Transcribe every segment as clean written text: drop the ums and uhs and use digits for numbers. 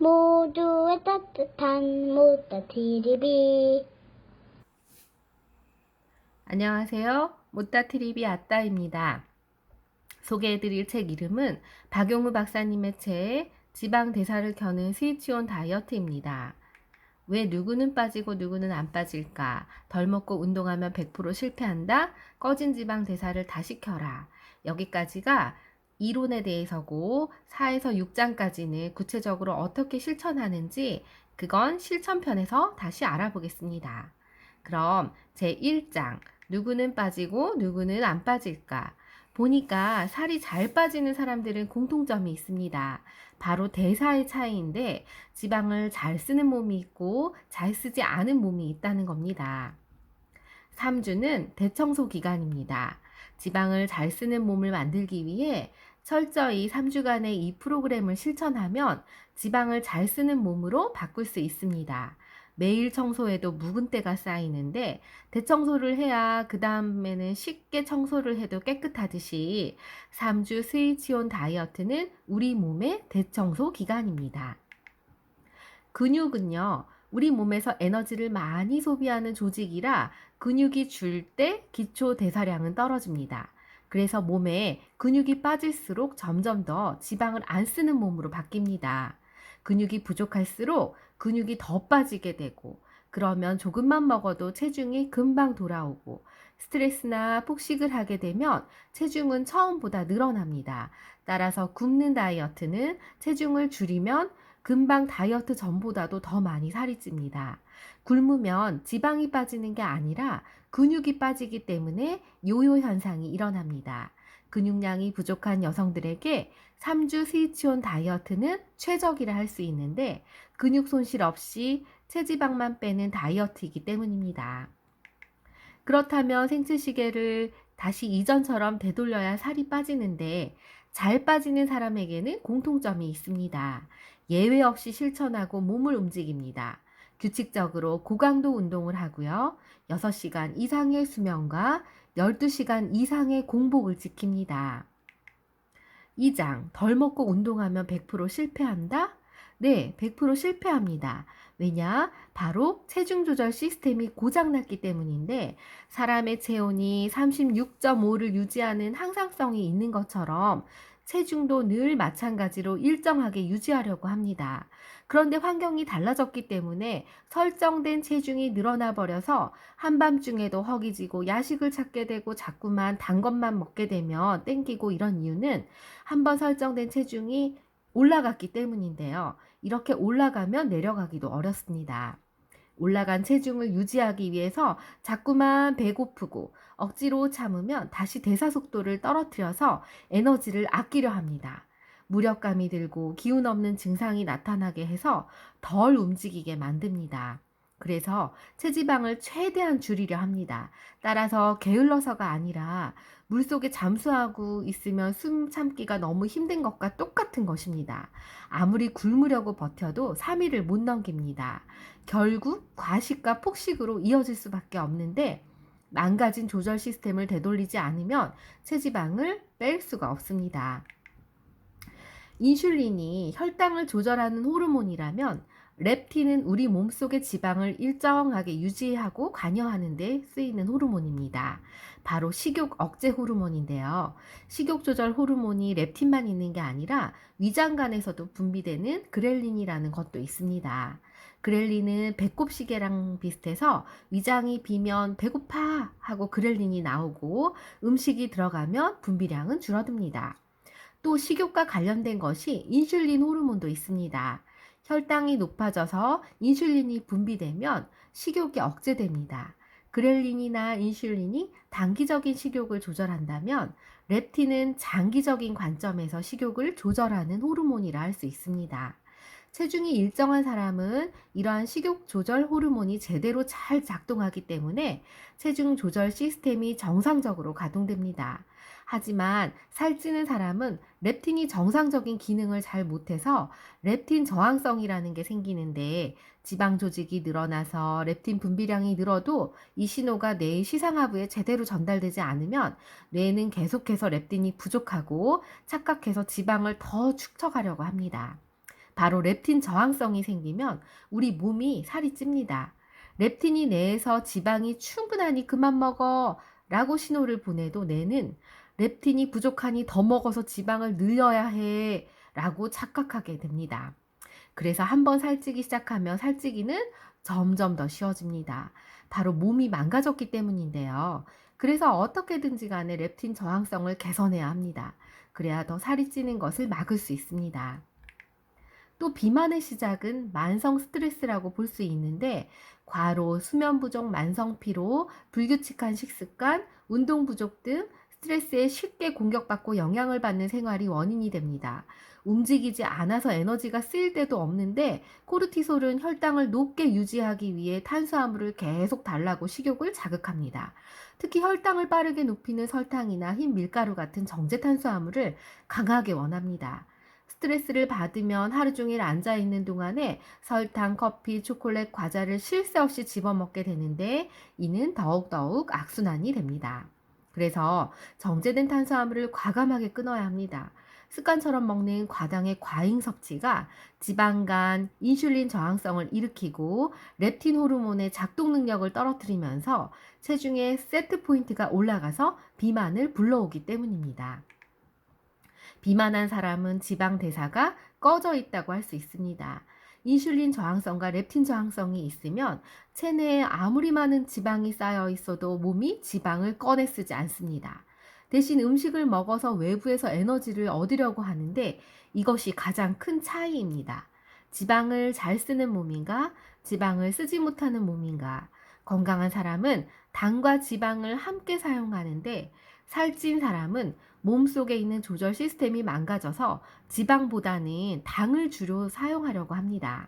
모두의 따뜻한 모따TV. 안녕하세요. 모따TV 아따입니다. 소개해드릴 책 이름은 박용우 박사님의 책 지방대사를 켜는 스위치온 다이어트입니다. 왜 누구는 빠지고 누구는 안 빠질까? 덜 먹고 운동하면 100% 실패한다? 꺼진 지방대사를 다시 켜라. 여기까지가 이론에 대해서고 4에서 6장까지는 구체적으로 어떻게 실천하는지 그건 실천편에서 다시 알아보겠습니다. 그럼 제1장 누구는 빠지고 누구는 안 빠질까? 보니까 살이 잘 빠지는 사람들은 공통점이 있습니다. 바로 대사의 차이인데 지방을 잘 쓰는 몸이 있고 잘 쓰지 않은 몸이 있다는 겁니다. 3주는 대청소 기간입니다. 지방을 잘 쓰는 몸을 만들기 위해 철저히 3주간의 이 프로그램을 실천하면 지방을 잘 쓰는 몸으로 바꿀 수 있습니다. 매일 청소해도 묵은 때가 쌓이는데 대청소를 해야 그 다음에는 쉽게 청소를 해도 깨끗하듯이 3주 스위치온 다이어트는 우리 몸의 대청소 기간입니다. 근육은요, 우리 몸에서 에너지를 많이 소비하는 조직이라 근육이 줄 때 기초 대사량은 떨어집니다. 그래서 몸에 근육이 빠질수록 점점 더 지방을 안 쓰는 몸으로 바뀝니다. 근육이 부족할수록 근육이 더 빠지게 되고, 그러면 조금만 먹어도 체중이 금방 돌아오고, 스트레스나 폭식을 하게 되면 체중은 처음보다 늘어납니다. 따라서 굶는 다이어트는 체중을 줄이면 금방 다이어트 전보다도 더 많이 살이 찝니다. 굶으면 지방이 빠지는 게 아니라 근육이 빠지기 때문에 요요 현상이 일어납니다. 근육량이 부족한 여성들에게 3주 스위치온 다이어트는 최적이라 할 수 있는데 근육 손실 없이 체지방만 빼는 다이어트이기 때문입니다. 그렇다면 생체시계를 다시 이전처럼 되돌려야 살이 빠지는데 잘 빠지는 사람에게는 공통점이 있습니다. 예외 없이 실천하고 몸을 움직입니다. 규칙적으로 고강도 운동을 하고요. 6시간 이상의 수면과 12시간 이상의 공복을 지킵니다. 2장, 덜 먹고 운동하면 100% 실패한다? 네, 100% 실패합니다. 왜냐? 바로 체중 조절 시스템이 고장났기 때문인데 사람의 체온이 36.5를 유지하는 항상성이 있는 것처럼 체중도 늘 마찬가지로 일정하게 유지하려고 합니다. 그런데 환경이 달라졌기 때문에 설정된 체중이 늘어나 버려서 한밤중에도 허기지고 야식을 찾게 되고 자꾸만 단 것만 먹게 되면 땡기고 이런 이유는 한번 설정된 체중이 올라갔기 때문인데요. 이렇게 올라가면 내려가기도 어렵습니다. 올라간 체중을 유지하기 위해서 자꾸만 배고프고 억지로 참으면 다시 대사 속도를 떨어뜨려서 에너지를 아끼려 합니다. 무력감이 들고 기운 없는 증상이 나타나게 해서 덜 움직이게 만듭니다. 그래서 체지방을 최대한 줄이려 합니다. 따라서 게을러서가 아니라 물속에 잠수하고 있으면 숨 참기가 너무 힘든 것과 똑같은 것입니다. 아무리 굶으려고 버텨도 3일을 못 넘깁니다. 결국 과식과 폭식으로 이어질 수밖에 없는데 망가진 조절 시스템을 되돌리지 않으면 체지방을 뺄 수가 없습니다. 인슐린이 혈당을 조절하는 호르몬이라면 렙틴은 우리 몸속의 지방을 일정하게 유지하고 관여하는 데 쓰이는 호르몬입니다. 바로 식욕 억제 호르몬인데요. 식욕 조절 호르몬이 렙틴만 있는 게 아니라 위장관에서도 분비되는 그렐린이라는 것도 있습니다. 그렐린은 배꼽시계랑 비슷해서 위장이 비면 배고파 하고 그렐린이 나오고 음식이 들어가면 분비량은 줄어듭니다. 또 식욕과 관련된 것이 인슐린 호르몬도 있습니다. 혈당이 높아져서 인슐린이 분비되면 식욕이 억제됩니다. 그렐린이나 인슐린이 단기적인 식욕을 조절한다면 렙틴은 장기적인 관점에서 식욕을 조절하는 호르몬이라 할 수 있습니다. 체중이 일정한 사람은 이러한 식욕 조절 호르몬이 제대로 잘 작동하기 때문에 체중 조절 시스템이 정상적으로 가동됩니다. 하지만 살찌는 사람은 렙틴이 정상적인 기능을 잘 못해서 렙틴 저항성이라는 게 생기는데 지방 조직이 늘어나서 렙틴 분비량이 늘어도 이 신호가 뇌의 시상하부에 제대로 전달되지 않으면 뇌는 계속해서 렙틴이 부족하고 착각해서 지방을 더 축적하려고 합니다. 바로 렙틴 저항성이 생기면 우리 몸이 살이 찝니다. 렙틴이 뇌에서 지방이 충분하니 그만 먹어 라고 신호를 보내도 뇌는 렙틴이 부족하니 더 먹어서 지방을 늘려야 해 라고 착각하게 됩니다. 그래서 한번 살찌기 시작하면 살찌기는 점점 더 쉬워집니다. 바로 몸이 망가졌기 때문인데요. 그래서 어떻게든지 간에 렙틴 저항성을 개선해야 합니다. 그래야 더 살이 찌는 것을 막을 수 있습니다. 또 비만의 시작은 만성 스트레스라고 볼 수 있는데 과로, 수면 부족, 만성 피로, 불규칙한 식습관, 운동 부족 등 스트레스에 쉽게 공격받고 영향을 받는 생활이 원인이 됩니다. 움직이지 않아서 에너지가 쓰일 때도 없는데 코르티솔은 혈당을 높게 유지하기 위해 탄수화물을 계속 달라고 식욕을 자극합니다. 특히 혈당을 빠르게 높이는 설탕이나 흰 밀가루 같은 정제 탄수화물을 강하게 원합니다. 스트레스를 받으면 하루 종일 앉아 있는 동안에 설탕, 커피, 초콜릿, 과자를 쉴 새 없이 집어먹게 되는데 이는 더욱더욱 악순환이 됩니다. 그래서 정제된 탄수화물을 과감하게 끊어야 합니다. 습관처럼 먹는 과당의 과잉 섭취가 지방간, 인슐린 저항성을 일으키고 렙틴 호르몬의 작동 능력을 떨어뜨리면서 체중의 세트 포인트가 올라가서 비만을 불러오기 때문입니다. 비만한 사람은 지방 대사가 꺼져 있다고 할 수 있습니다. 인슐린 저항성과 렙틴 저항성이 있으면 체내에 아무리 많은 지방이 쌓여 있어도 몸이 지방을 꺼내 쓰지 않습니다. 대신 음식을 먹어서 외부에서 에너지를 얻으려고 하는데 이것이 가장 큰 차이입니다. 지방을 잘 쓰는 몸인가, 지방을 쓰지 못하는 몸인가. 건강한 사람은 당과 지방을 함께 사용하는데 살찐 사람은 몸속에 있는 조절 시스템이 망가져서 지방보다는 당을 주로 사용하려고 합니다.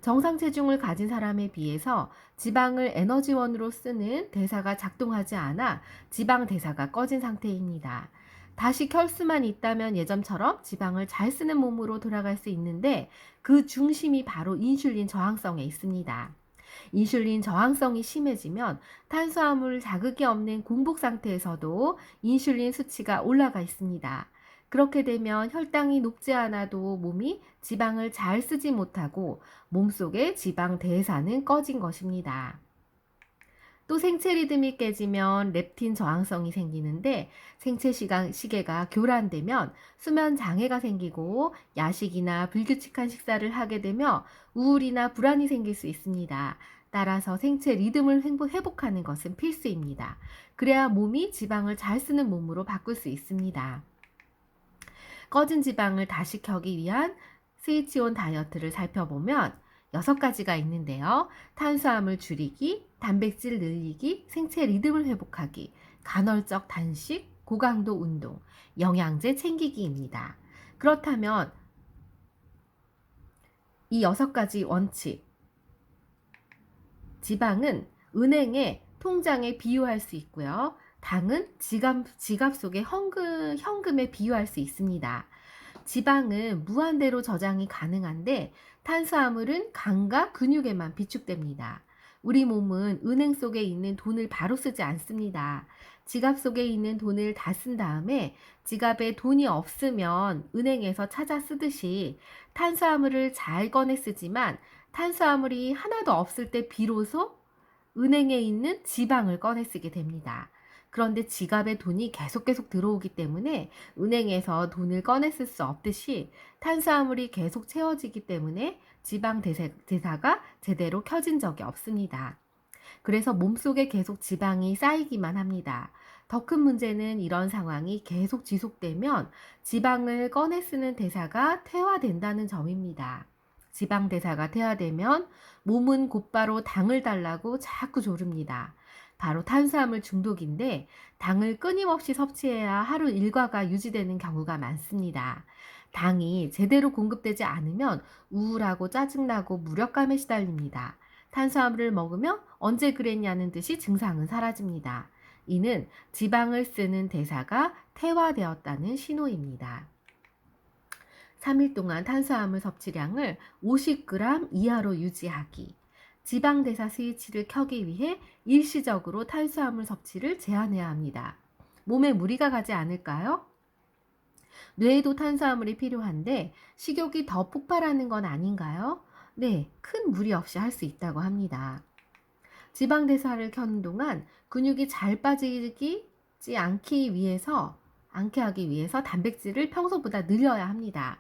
정상 체중을 가진 사람에 비해서 지방을 에너지원으로 쓰는 대사가 작동하지 않아 지방 대사가 꺼진 상태입니다. 다시 켤 수만 있다면 예전처럼 지방을 잘 쓰는 몸으로 돌아갈 수 있는데 그 중심이 바로 인슐린 저항성에 있습니다. 인슐린 저항성이 심해지면 탄수화물 자극이 없는 공복 상태에서도 인슐린 수치가 올라가 있습니다. 그렇게 되면 혈당이 높지 않아도 몸이 지방을 잘 쓰지 못하고 몸속의 지방 대사는 꺼진 것입니다. 또 생체 리듬이 깨지면 렙틴 저항성이 생기는데 생체 시계가 교란되면 수면 장애가 생기고 야식이나 불규칙한 식사를 하게 되며 우울이나 불안이 생길 수 있습니다. 따라서 생체 리듬을 회복하는 것은 필수입니다. 그래야 몸이 지방을 잘 쓰는 몸으로 바꿀 수 있습니다. 꺼진 지방을 다시 켜기 위한 스위치온 다이어트를 살펴보면 6가지가 있는데요. 탄수화물 줄이기, 단백질 늘리기, 생체 리듬을 회복하기, 간헐적 단식, 고강도 운동, 영양제 챙기기입니다. 그렇다면 이 6가지 원칙, 지방은 은행의 통장에 비유할 수 있고요. 당은 지갑 속의 현금에 비유할 수 있습니다. 지방은 무한대로 저장이 가능한데 탄수화물은 간과 근육에만 비축됩니다. 우리 몸은 은행 속에 있는 돈을 바로 쓰지 않습니다. 지갑 속에 있는 돈을 다 쓴 다음에 지갑에 돈이 없으면 은행에서 찾아 쓰듯이 탄수화물을 잘 꺼내 쓰지만 탄수화물이 하나도 없을 때 비로소 은행에 있는 지방을 꺼내 쓰게 됩니다. 그런데 지갑에 돈이 계속 들어오기 때문에 은행에서 돈을 꺼내 쓸 수 없듯이 탄수화물이 계속 채워지기 때문에 지방 대사가 제대로 켜진 적이 없습니다. 그래서 몸속에 계속 지방이 쌓이기만 합니다. 더 큰 문제는 이런 상황이 계속 지속되면 지방을 꺼내 쓰는 대사가 퇴화된다는 점입니다. 지방 대사가 퇴화되면 몸은 곧바로 당을 달라고 자꾸 조릅니다. 바로 탄수화물 중독인데 당을 끊임없이 섭취해야 하루 일과가 유지되는 경우가 많습니다. 당이 제대로 공급되지 않으면 우울하고 짜증나고 무력감에 시달립니다. 탄수화물을 먹으면 언제 그랬냐는 듯이 증상은 사라집니다. 이는 지방을 쓰는 대사가 퇴화되었다는 신호입니다. 3일 동안 탄수화물 섭취량을 50g 이하로 유지하기. 지방 대사 스위치를 켜기 위해 일시적으로 탄수화물 섭취를 제한해야 합니다. 몸에 무리가 가지 않을까요? 뇌에도 탄수화물이 필요한데 식욕이 더 폭발하는 건 아닌가요? 네, 큰 무리 없이 할 수 있다고 합니다. 지방 대사를 켜는 동안 근육이 잘 빠지지 않게 하기 위해서 단백질을 평소보다 늘려야 합니다.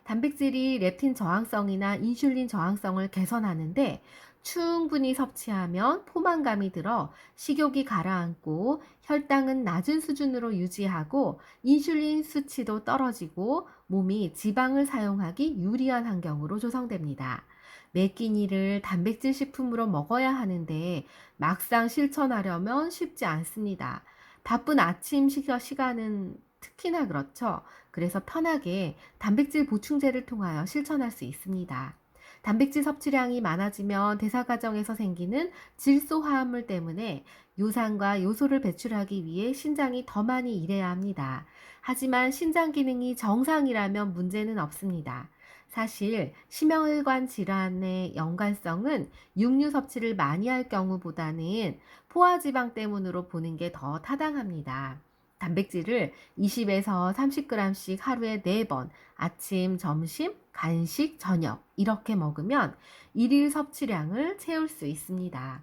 단백질이 렙틴 저항성이나 인슐린 저항성을 개선하는데 충분히 섭취하면 포만감이 들어 식욕이 가라앉고 혈당은 낮은 수준으로 유지하고 인슐린 수치도 떨어지고 몸이 지방을 사용하기 유리한 환경으로 조성됩니다. 매 끼니를 단백질 식품으로 먹어야 하는데 막상 실천하려면 쉽지 않습니다. 바쁜 아침 시간은 특히나 그렇죠. 그래서 편하게 단백질 보충제를 통하여 실천할 수 있습니다. 단백질 섭취량이 많아지면 대사 과정에서 생기는 질소 화합물 때문에 요산과 요소를 배출하기 위해 신장이 더 많이 일해야 합니다. 하지만 신장 기능이 정상이라면 문제는 없습니다. 사실 심혈관 질환의 연관성은 육류 섭취를 많이 할 경우보다는 포화지방 때문으로 보는 게 더 타당합니다. 단백질을 20에서 30g씩 하루에 4번, 아침, 점심, 간식, 저녁 이렇게 먹으면 일일 섭취량을 채울 수 있습니다.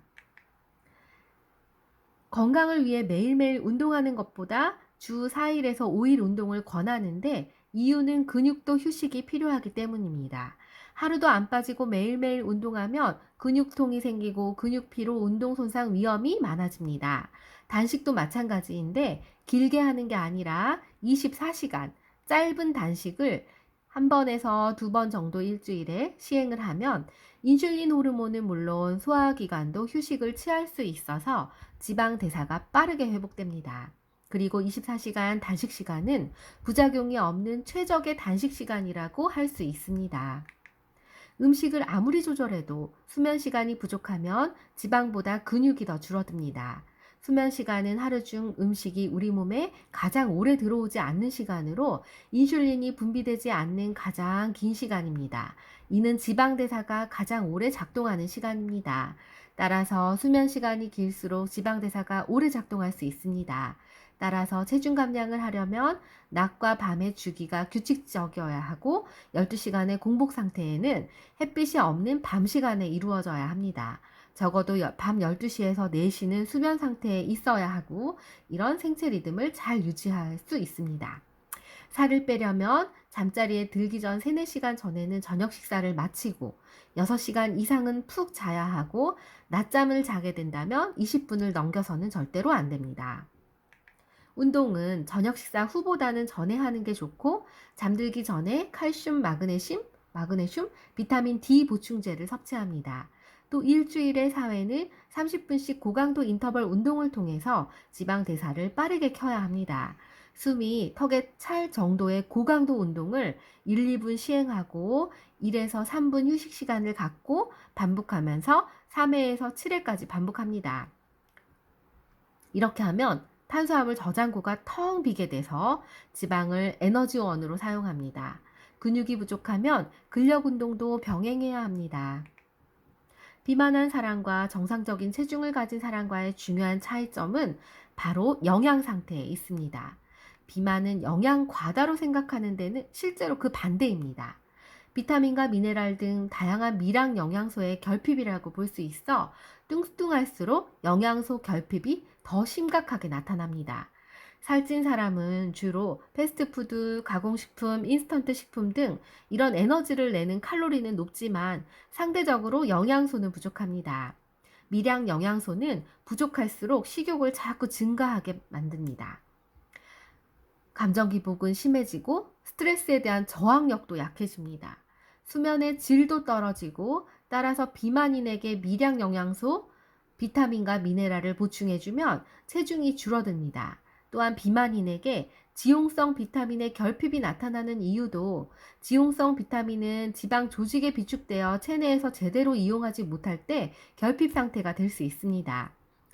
건강을 위해 매일매일 운동하는 것보다 주 4일에서 5일 운동을 권하는데 이유는 근육도 휴식이 필요하기 때문입니다. 하루도 안 빠지고 매일매일 운동하면 근육통이 생기고 근육피로 운동 손상 위험이 많아집니다. 단식도 마찬가지인데 길게 하는 게 아니라 24시간 짧은 단식을 한 번에서 2번 정도 일주일에 시행을 하면 인슐린 호르몬은 물론 소화기관도 휴식을 취할 수 있어서 지방 대사가 빠르게 회복됩니다. 그리고 24시간 단식 시간은 부작용이 없는 최적의 단식 시간이라고 할 수 있습니다. 음식을 아무리 조절해도 수면 시간이 부족하면 지방보다 근육이 더 줄어듭니다. 수면 시간은 하루 중 음식이 우리 몸에 가장 오래 들어오지 않는 시간으로 인슐린이 분비되지 않는 가장 긴 시간입니다. 이는 지방 대사가 가장 오래 작동하는 시간입니다. 따라서 수면 시간이 길수록 지방 대사가 오래 작동할 수 있습니다. 따라서 체중 감량을 하려면 낮과 밤의 주기가 규칙적이어야 하고 12시간의 공복 상태에는 햇빛이 없는 밤 시간에 이루어져야 합니다. 적어도 밤 12시에서 4시는 수면 상태에 있어야 하고 이런 생체 리듬을 잘 유지할 수 있습니다. 살을 빼려면 잠자리에 들기 전 3, 4시간 전에는 저녁 식사를 마치고 6시간 이상은 푹 자야 하고 낮잠을 자게 된다면 20분을 넘겨서는 절대로 안 됩니다. 운동은 저녁 식사 후보다는 전에 하는 게 좋고 잠들기 전에 칼슘, 마그네슘, 비타민 D 보충제를 섭취합니다. 또 일주일에 4회는 30분씩 고강도 인터벌 운동을 통해서 지방 대사를 빠르게 켜야 합니다. 숨이 턱에 찰 정도의 고강도 운동을 1, 2분 시행하고 1에서 3분 휴식 시간을 갖고 반복하면서 3회에서 7회까지 반복합니다. 이렇게 하면 탄수화물 저장고가 텅 비게 돼서 지방을 에너지원으로 사용합니다. 근육이 부족하면 근력 운동도 병행해야 합니다. 비만한 사람과 정상적인 체중을 가진 사람과의 중요한 차이점은 바로 영양 상태에 있습니다. 비만은 영양 과다로 생각하는 데는 실제로 그 반대입니다. 비타민과 미네랄 등 다양한 미량 영양소의 결핍이라고 볼 수 있어 뚱뚱할수록 영양소 결핍이 더 심각하게 나타납니다. 살찐 사람은 주로 패스트푸드, 가공식품, 인스턴트 식품 등 이런 에너지를 내는 칼로리는 높지만 상대적으로 영양소는 부족합니다. 미량 영양소는 부족할수록 식욕을 자꾸 증가하게 만듭니다. 감정 기복은 심해지고 스트레스에 대한 저항력도 약해집니다. 수면의 질도 떨어지고 따라서 비만인에게 미량 영양소, 비타민과 미네랄을 보충해주면 체중이 줄어듭니다. 또한 비만인에게 지용성 비타민의 결핍이 나타나는 이유도 지용성 비타민은 지방 조직에 비축되어 체내에서 제대로 이용하지 못할 때 결핍 상태가 될 수 있습니다.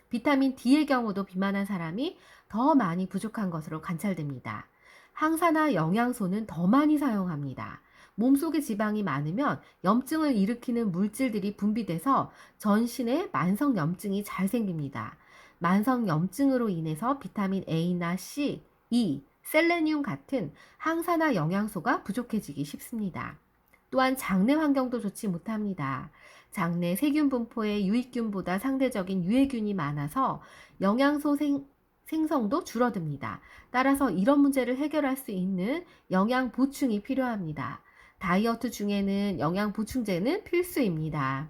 비타민 D의 경우도 비만한 사람이 더 많이 부족한 것으로 관찰됩니다. 항산화 영양소는 더 많이 사용합니다. 몸속에 지방이 많으면 염증을 일으키는 물질들이 분비돼서 전신에 만성 염증이 잘 생깁니다. 만성 염증으로 인해서 비타민 A나 C, E, 셀레늄 같은 항산화 영양소가 부족해지기 쉽습니다. 또한 장내 환경도 좋지 못합니다. 장내 세균 분포에 유익균보다 상대적인 유해균이 많아서 영양소 생성도 줄어듭니다. 따라서 이런 문제를 해결할 수 있는 영양 보충이 필요합니다. 다이어트 중에는 영양 보충제는 필수입니다.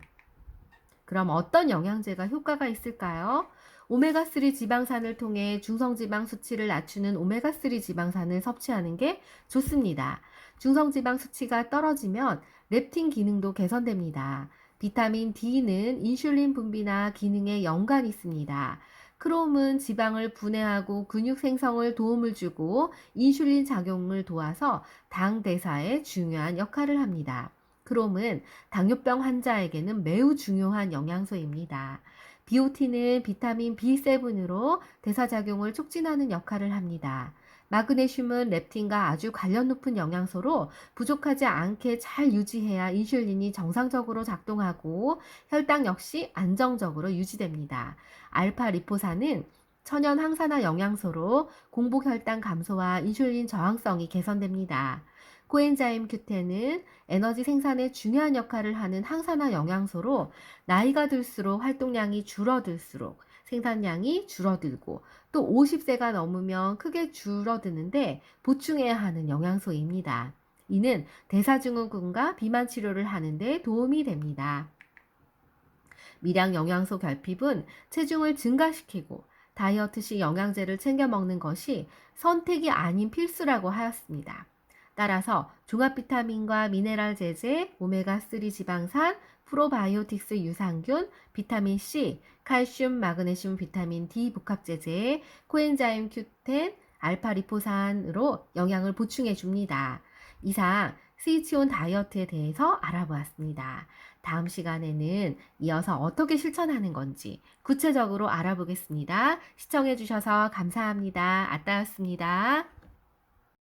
그럼 어떤 영양제가 효과가 있을까요? 오메가3 지방산을 통해 중성지방 수치를 낮추는 오메가3 지방산을 섭취하는 게 좋습니다. 중성지방 수치가 떨어지면 렙틴 기능도 개선됩니다. 비타민 D는 인슐린 분비나 기능에 연관이 있습니다. 크롬은 지방을 분해하고 근육 생성을 도움을 주고 인슐린 작용을 도와서 당 대사에 중요한 역할을 합니다. 크롬은 당뇨병 환자에게는 매우 중요한 영양소입니다. 비오틴은 비타민 B7으로 대사작용을 촉진하는 역할을 합니다. 마그네슘은 렙틴과 아주 관련 높은 영양소로 부족하지 않게 잘 유지해야 인슐린이 정상적으로 작동하고 혈당 역시 안정적으로 유지됩니다. 알파 리포산은 천연 항산화 영양소로 공복 혈당 감소와 인슐린 저항성이 개선됩니다. 코엔자임 Q10은 에너지 생산에 중요한 역할을 하는 항산화 영양소로 나이가 들수록 활동량이 줄어들수록 생산량이 줄어들고 또 50세가 넘으면 크게 줄어드는데 보충해야 하는 영양소입니다. 이는 대사증후군과 비만 치료를 하는 데 도움이 됩니다. 미량 영양소 결핍은 체중을 증가시키고 다이어트 시 영양제를 챙겨 먹는 것이 선택이 아닌 필수라고 하였습니다. 따라서 종합 비타민과 미네랄 제제, 오메가3 지방산, 프로바이오틱스 유산균, 비타민 C, 칼슘, 마그네슘, 비타민 D 복합 제제, 코엔자임 Q10, 알파 리포산으로 영양을 보충해 줍니다. 이상 스위치온 다이어트에 대해서 알아보았습니다. 다음 시간에는 이어서 어떻게 실천하는 건지 구체적으로 알아보겠습니다. 시청해 주셔서 감사합니다. 아따였습니다.